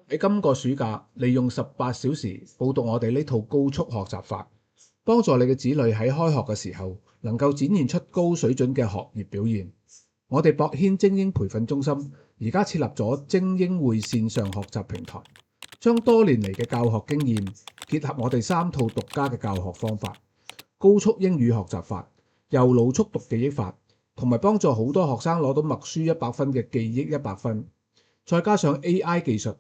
喺今個暑假，利用18小時報讀我哋呢套高速學習法，幫助你嘅子女喺開學嘅時候能夠展現出高水準嘅學業表現。我哋博軒精英培訓中心而家設立咗精英會線上學習平台，將多年嚟嘅教學經驗結合我哋3套獨家嘅教學方法：高速英語學習法、右腦速讀記憶法，同埋幫助好多學生攞到默書100分嘅記憶100分，再加上 AI 技術，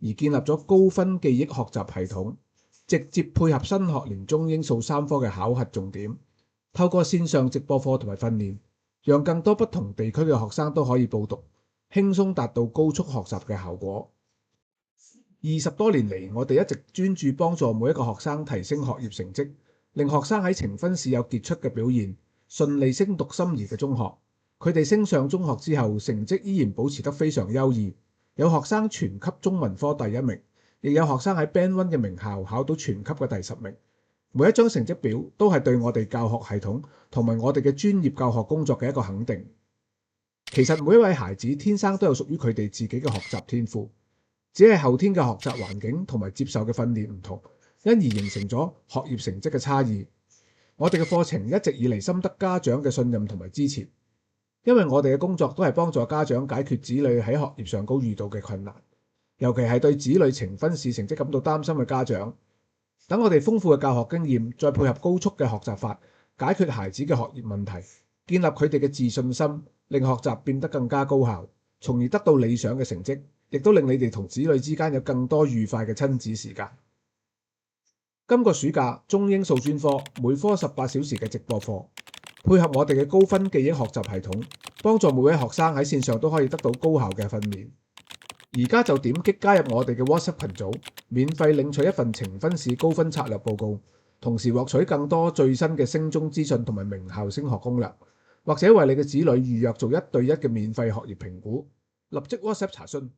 而建立咗高分記憶學習系統，直接配合新學年中英數3科嘅考核重點，透過線上直播課同埋訓練，讓更多不同地區嘅學生都可以報讀，輕鬆達到高速學習嘅效果。20多年嚟，我哋一直專注幫助每一個學生提升學業成績，令學生喺呈分試有傑出嘅表現，順利升讀心儀嘅中學。佢哋升上中學之後，成績依然保持得非常優異。有學生全級中文科第1名，亦有學生喺 Band 1嘅名校考到全級嘅第10名。每一張成績表都係對我哋教學系統同埋我哋嘅專業教學工作嘅一個肯定。其實每一位孩子天生都有屬於佢哋自己嘅學習天賦，只係後天嘅學習環境同埋接受嘅訓練唔同，因而形成咗學業成績嘅差異。我哋嘅課程一直以嚟深得家長嘅信任同埋支持。因為我哋嘅工作都係幫助家長解決子女喺學業上高遇到嘅困難，尤其係對子女呈分試成績感到擔心嘅家長。等我哋豐富嘅教學經驗，再配合高速嘅學習法，解決孩子嘅學業問題，建立佢哋嘅自信心，令學習變得更加高效，從而得到理想嘅成績，亦都令你哋同子女之間有更多愉快嘅親子時間。今個暑假，中英數專科每科18小時嘅直播課，配合我哋嘅高分記憶學習系統，幫助每位學生喺線上都可以得到高效嘅訓練。而家就點擊加入我哋嘅 WhatsApp 群組，免費領取一份呈分試高分策略報告，同時獲取更多最新嘅升中資訊同埋名校升學攻略，或者為你嘅子女預約做1對1嘅免費學業評估。立即 WhatsApp 查詢。